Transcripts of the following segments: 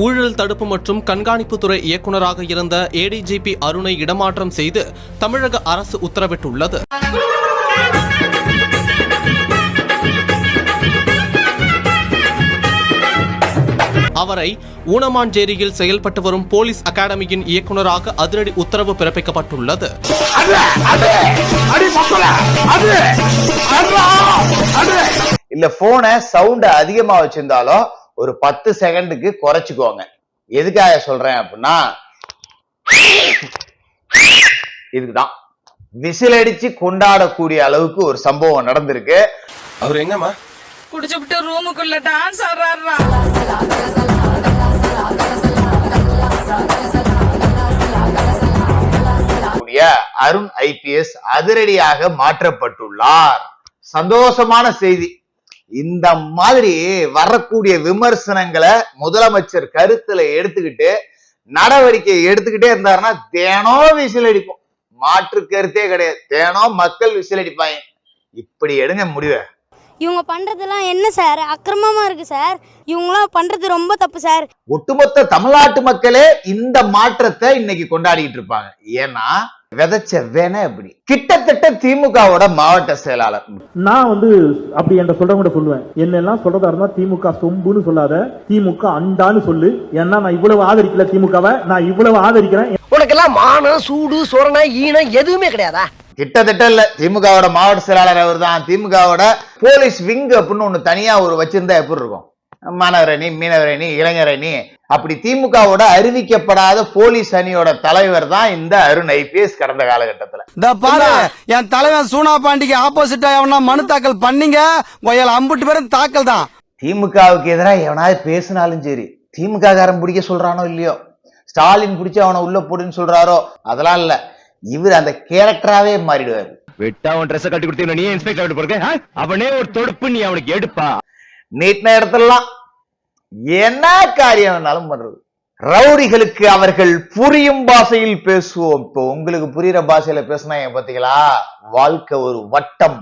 ஊழல் தடுப்பு மற்றும் கண்காணிப்புத்துறை இயக்குநராக இருந்த ஏடிஜிபி அருணை இடமாற்றம் செய்து தமிழக அரசு உத்தரவிட்டுள்ளது. அவரை ஊனமாஞ்சேரியில் செயல்பட்டு வரும் போலீஸ் அகாடமியின் இயக்குநராக அதிரடி உத்தரவு பிறப்பிக்கப்பட்டுள்ளது. இல்ல போனை சவுண்ட் அதிகமா வச்சிருந்தாலும் ஒரு 10 செகண்டுக்கு குறைச்சுக்கோங்க. எதுக்காக சொல்றேன் அப்படின்னா, இதுக்குதான் விசில் அடிச்சு கொண்டாடக்கூடிய அளவுக்கு ஒரு சம்பவம் நடந்திருக்கு. அவர் எங்கம்மா? குடிச்சுட்டு ரூமுக்குள்ள டான்ஸ் ஆடுறாரா. அருண் IPS அதிரடியாக மாற்றப்பட்டுள்ளார். சந்தோஷமான செய்தி. இந்த மாதிரி வரக்கூடிய விமர்சனங்களை முதலமைச்சர் கருத்துல எடுத்துக்கிட்டு நடவடிக்கை எடுத்துக்கிட்டே இருந்தாருன்னா தேனோம் விசில் அடிப்போம். மாற்று கருத்தே கிடையாது. தேனோம் மக்கள் விசில் அடிப்பாங்க. இப்படி எடுங்க முடிவு. இவங்க பண்றதெல்லாம் என்ன சார்? அக்கிரமமா இருக்கு சார். இவங்களாம் பண்றது ரொம்ப தப்பு சார். ஒட்டுமொத்த தமிழ்நாட்டு மக்களே இந்த மாற்றத்தை இன்னைக்கு கொண்டாடிட்டு இருப்பாங்க. ஏன்னா விதைச்ச வேண அப்படி. கிட்டத்தட்ட திமுகவோட மாவட்ட செயலாளர் நான் அப்படி என்ற சொல்றவங்க சொல்லுவேன், என்னெல்லாம் சொல்றதா இருந்தா திமுக சொம்புன்னு சொல்லாத, திமுக அண்டான்னு சொல்லு. ஏன்னா நான் இவ்வளவு ஆதரிக்கல திமுகவை, நான் இவ்வளவு ஆதரிக்கிறேன். உனக்கெல்லாம் மானம் சூடு சொரணை ஈனம் எதுவுமே கிடையாதா? கிட்டத்தட்ட இல்ல, திமுகவோட மாவட்ட செயலாளர் அவர் தான். திமுகவோட போலீஸ் விங் அப்படின்னு ஒண்ணு தனியா ஒரு வச்சிருந்தா எப்படி இருக்கும்? மாணவர் அணி, மீனவர் அணி, இளைஞர் அணி. அப்படி திமுகவோட அறிவிக்கப்படாத போலீஸ் அணியோட தலைவர் தான் இந்த அருண் IPS. கடந்த காலகட்டத்தில் இந்த பாரு, என் தலைவர் சூனா பாண்டிக்கு ஆப்போசிட்டா எவனா மனு தாக்கல் பண்ணீங்க, அம்புட்டு பேரும் தாக்கல் தான். திமுகவுக்கு எதிராக எவனாவது பேசினாலும் சரி, திமுக காரன் பிடிக்க சொல்றானோ இல்லையோ, ஸ்டாலின் பிடிச்ச அவனை உள்ள போடுன்னு சொல்றாரோ, அதெல்லாம் இல்ல, இவர் அந்த கேரக்டராவே மாறிடுவாரு. வெட்டா அவன் ட்ரெஸ் கட்டி கொடுத்தீங்க, நீ இன்ஸ்பெக்டர் போறக்க அவனே ஒரு தொடுப்பு நீ அவனுக்கு எடுப்பா. நீட்ன இடத்துலாம் என்ன காரியம் வேணாலும் பண்றது. ரவுடிகளுக்கு அவர்கள் புரியும் பாஷையில் பேசுவோம். இப்போ உங்களுக்கு புரியுற பாஷையில பேசினா பாத்தீங்களா, வாழ்க்கை ஒரு வட்டம்.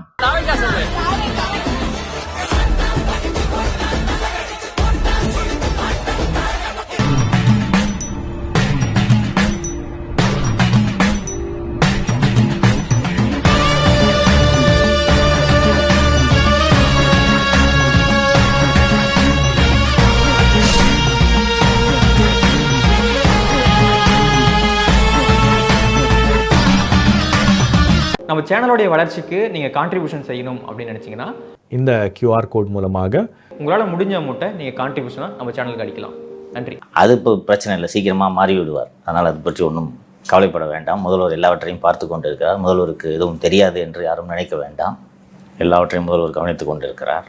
நம்ம சேனலோடைய வளர்ச்சிக்கு நீங்கள் கான்ட்ரிபியூஷன் செய்யணும் அப்படின்னு நினச்சிங்கன்னா இந்த QR கோட் மூலமாக உங்களால் முடிஞ்ச அமௌண்ட்டை நீங்கள் கான்ட்ரிபியூஷனாக நம்ம சேனலுக்கு அடிக்கலாம். நன்றி. அது இப்போ பிரச்சனை இல்லை, சீக்கிரமாக மாறி விடுவார். அதனால் அது பற்றி ஒன்றும் கவலைப்பட வேண்டாம். முதல்வர் எல்லாவற்றையும் பார்த்து கொண்டு இருக்கிறார். முதல்வருக்கு எதுவும் தெரியாது என்று யாரும் நினைக்க வேண்டாம். எல்லாவற்றையும் முதல்வர் கவனித்துக் கொண்டிருக்கிறார்.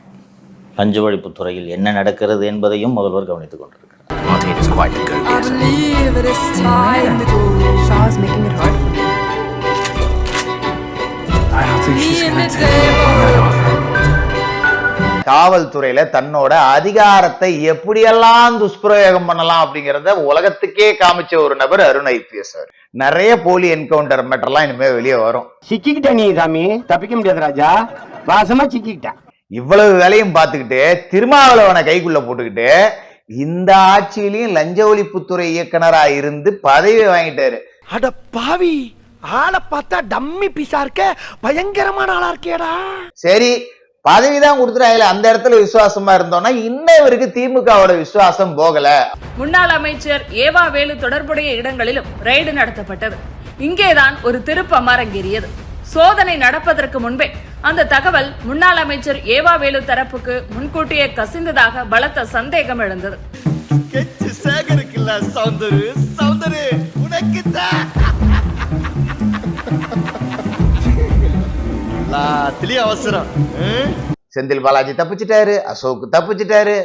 லஞ்ச ஒழிப்புத் துறையில் என்ன நடக்கிறது என்பதையும் முதல்வர் கவனித்துக் கொண்டிருக்கிறார். காவல்துறையில தன்னோட அதிகாரத்தை எப்படியெல்லாம் துஷ்பிரயோகம் பண்ணலாம் அப்படிங்கறத உலகத்துக்கே காமிச்ச ஒரு நபர் அருண் IPS. நிறைய போலி என்கவுண்டர் மேட்டர்லாம் இனிமே வெளியே வரும். சிக்கிக்கிட்ட நீ சாமி, தப்பிக்க முடியாது ராஜா, வாசமா சிக்கிக்கிட்ட. இவ்வளவு வேலையும் பார்த்துக்கிட்டு திருமாவளவனை கைக்குள்ள போட்டுக்கிட்டு இந்த ஆட்சியிலையும் லஞ்ச ஒழிப்புத்துறை இயக்குனரா இருந்து பதவி வாங்கிட்டாரு. அட பாவி, ஆளை பார்த்தா டம்மி பீஸா இருக்க, பயங்கரமான ஆளா இருக்கேடா. சரி, பதவிதான் கொடுத்துட்டாங்க, அந்த இடத்துல விசுவாசமா இருந்தோம்னா இன்னும் இவருக்கு திமுகவோட விசுவாசம் போகல. முன்னாள் அமைச்சர் ஏவா வேலு தொடர்புடைய இடங்களிலும் ரெய்டு நடத்தப்பட்டது. இங்கேதான் ஒரு திருப்பம் அரங்கேறியது. சோதனை நடப்பதற்கு முன்பே அந்த தகவல் முன்னாள் அமைச்சர் ஏவா வேலு தரப்புக்கு முன்கூட்டியே கசிந்ததாக பலத்த சந்தேகம் எழுந்தது. அவசரம். செந்தில் பாலாஜி தப்பிச்சிட்டாரு, அசோக் தப்பிச்சிட்டாரு,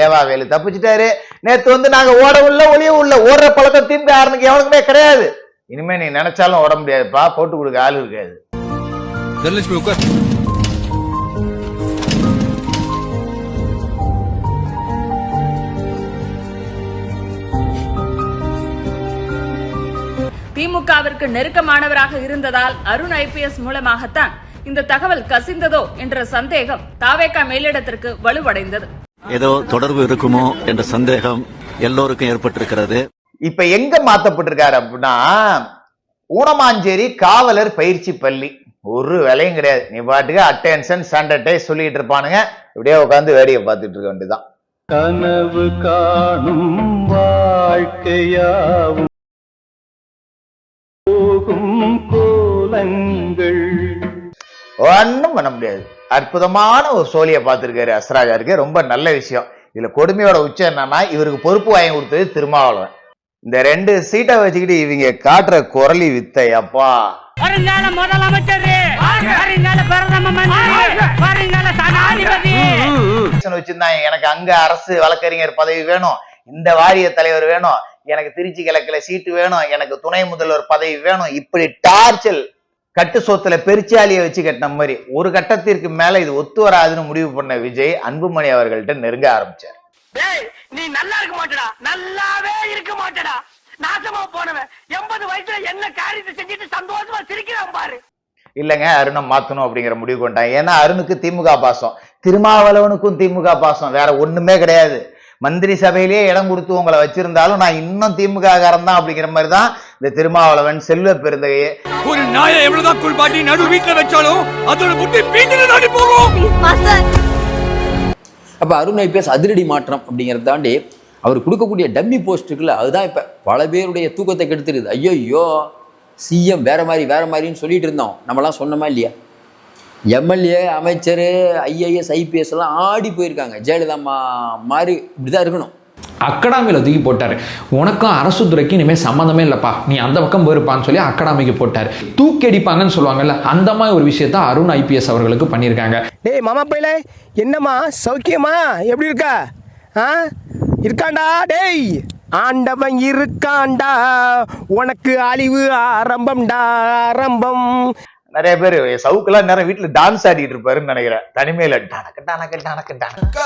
ஏவா வேலு தப்பிச்சிட்டாரு. நேத்து நாங்க ஓட உள்ள ஒளிய உள்ள ஓடுற பழக்கம் திமுக ஆரம்பிக்க எவனுக்குமே கிடையாது. இனிமே நீ நினைச்சாலும் ஓட முடியாதுப்பா, போட்டு கொடுக்க ஆள் இருக்காது. திமுகவிற்கு நெருக்கமானவராக இருந்ததால் அருண் IPS மூலமாகத்தான் இந்த தகவல் கசிந்ததோ என்ற சந்தேகம் தாவேகா மேலிடத்திற்கு வலுவடைந்தது. ஏதோ தொடர்பு இருக்குமோ என்ற சந்தேகம் எல்லோருக்கும் ஏற்பட்டிருக்கிறது. இப்ப எங்க மாத்தப்பட்டிருக்காரு அப்படின்னா, ஊனமாஞ்சேரி காவலர் பயிற்சி பள்ளி. ஒரு வேலையும் கிடையாது. நீ பாட்டுக்கு அட்டென்ஷன் சானிடைஸ் சொல்லிட்டு இருப்பானுங்க, இப்படியே உட்காந்து வேடிக்கை பார்த்துட்டு இருக்க வேண்டியதுதான். கனவு காணும் வாழ்க்கையாவும் போகும் கோலங்கள். ஒன்னும் பண்ண முடியாது. அற்புதமான ஒரு சோழியை பார்த்திருக்காரு அஸ்ராஜா இருக்கு. ரொம்ப நல்ல விஷயம். இதுல கொடுமையோட உச்சம் என்னன்னா, இவருக்கு பொறுப்பு வாங்கி கொடுத்தது திருமாவளவன். இந்த 2 சீட்டை வச்சுக்கிட்டு இவங்க காட்டுற குரலி வித்தை அப்பா. வருங்கால முதலமைச்சர், வருங்கால பிரதம மந்திரி, வருங்கால சனாதிபதி வச்சிருந்தாங்க. எனக்கு அங்க அரசு வழக்கறிஞர் பதவி வேணும், இந்த வாரிய தலைவர் வேணும், எனக்கு திருச்சி கிழக்குல சீட்டு வேணும், எனக்கு துணை முதல்வர் பதவி வேணும், இப்படி டார்ச்சல் கட்டு சொத்துல பெருச்சாலியை வச்சு கட்டின மாதிரி. ஒரு கட்டத்திற்கு மேல இது ஒத்து வராதுன்னு முடிவு பண்ண விஜய் அன்புமணி அவர்கள்ட்ட நெருங்க ஆரம்பிச்சார். நீ நல்லா இருக்க மாட்டடா, நல்லாவே இருக்க மாட்டடா, நாசமா போனவன் 80 வயசுல என்ன காரியத்தை செஞ்சுட்டு சந்தோஷமா சிரிக்கிறான் பாரு. இல்லங்க, அருணை மாத்தணும் அப்படிங்கிற முடிவு கொண்டாங்க. ஏன்னா அருணுக்கு திமுக பாசம், திருமாவளவனுக்கும் திமுக பாசம், வேற ஒண்ணுமே கிடையாது. மந்திரி சபையிலேயே இடம் கொடுத்து உங்களை வச்சிருந்தாலும் நான் இன்னும் திமுக காரன் தான் அப்படிங்கிற மாதிரி தான் இந்த திருமாவளவன், செல்வ பெருந்தகையே. ஒரு நாயை எவ்வளவுதான் குள்பாட்டி நடு வீட்டுல வச்சாலும் அதோட முட்டி பீட்டு தாண்டி போகும். அப்ப அருண் ஐபிஎஸ் அதிரடி மாற்றம் அப்படிங்கறத தாண்டி அவர் கொடுக்கக்கூடிய டம்மி போஸ்ட் இருக்குல்ல, அதுதான் இப்ப பல பேருடைய தூக்கத்தை கெடுத்துருது. ஐயோ சிஎம் வேற மாதிரின்னு சொல்லிட்டு இருந்தோம், நம்மலாம் சொன்னோமா இல்லையா? எம்எல்ஏ, அமைச்சர், ஐஏஎஸ், ஐபிஎஸ் எல்லாம் ஆடி போயிருக்காங்க. ஜெயலலிதா மாதிரி இப்படிதான் இருக்கணும். அகாடமியில் தூக்கி போட்டார். உனக்கும் அரசு துறைக்கு இனிமேல் சம்மந்தமே இல்லைப்பா, நீ அந்த பக்கம் போயிருப்பான்னு சொல்லி அகாடமிக்கு போட்டார். தூக்கடிப்பாங்கன்னு சொல்லுவாங்கல்ல, அந்த மாதிரி ஒரு விஷயத்த அருண் ஐபிஎஸ் அவர்களுக்கு பண்ணியிருக்காங்க. டேய் மாமா பையல, என்னம்மா சௌக்கியமா, எப்படி இருக்கா? இருக்காண்டா டேய், ஆண்டவன் இருக்காண்டா, உனக்கு அழிவு ஆரம்பம்டா ஆரம்பம். நிறைய பேர் சவுக்கெல்லாம் நேரம் வீட்டுல டான்ஸ் ஆடிட்டு இருப்பாருன்னு நினைக்கிறேன். தனிமையில டனக்கு டனக்கு டனக்கு டனக்கு.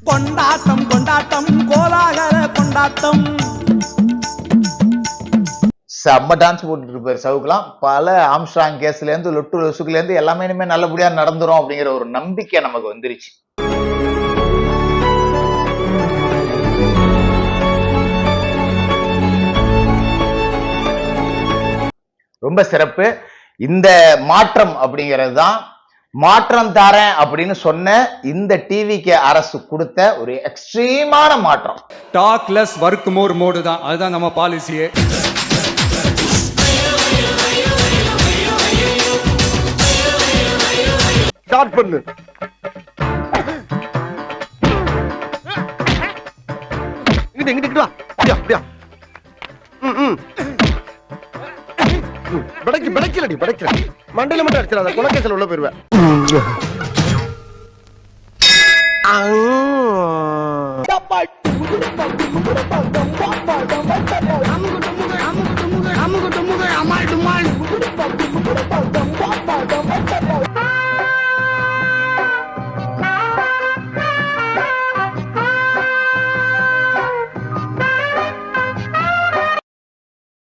கொண்டாட்டம் கொண்டாட்டம் கோலாகல கொண்டாட்டம். செம்ம டான்ஸ் போட்டுட்டு இருப்பாரு சவுக்கெல்லாம். பல ஆம்ஸ்ட்ராங் கேஸ்ல இருந்து லொட்டு லொசுக்குல இருந்து எல்லாமே இனிமே நல்லபடியா நடந்துரும் அப்படிங்கிற ஒரு நம்பிக்கை நமக்கு வந்துருச்சு. ரொம்ப சிறப்பு. இந்த மாற்றம் அப்படிங்கிறது தான் மாற்றம் தாரேன் அப்படின்னு சொன்ன இந்த டிவிக்கு அரசு கொடுத்த ஒரு எக்ஸ்ட்ரீமான மாற்றம். Talk less work more mode தான், அதுதான் நம்ம பாலிசியே. ஸ்டார்ட் பண்ணு. இங்கிட்டு வா. அப்படியா படைக்கலடி படைக்கல, மண்டையில மட்டும் அடிச்சிடாத, கொலைகேஸ்ல உள்ள போயிருவேன்.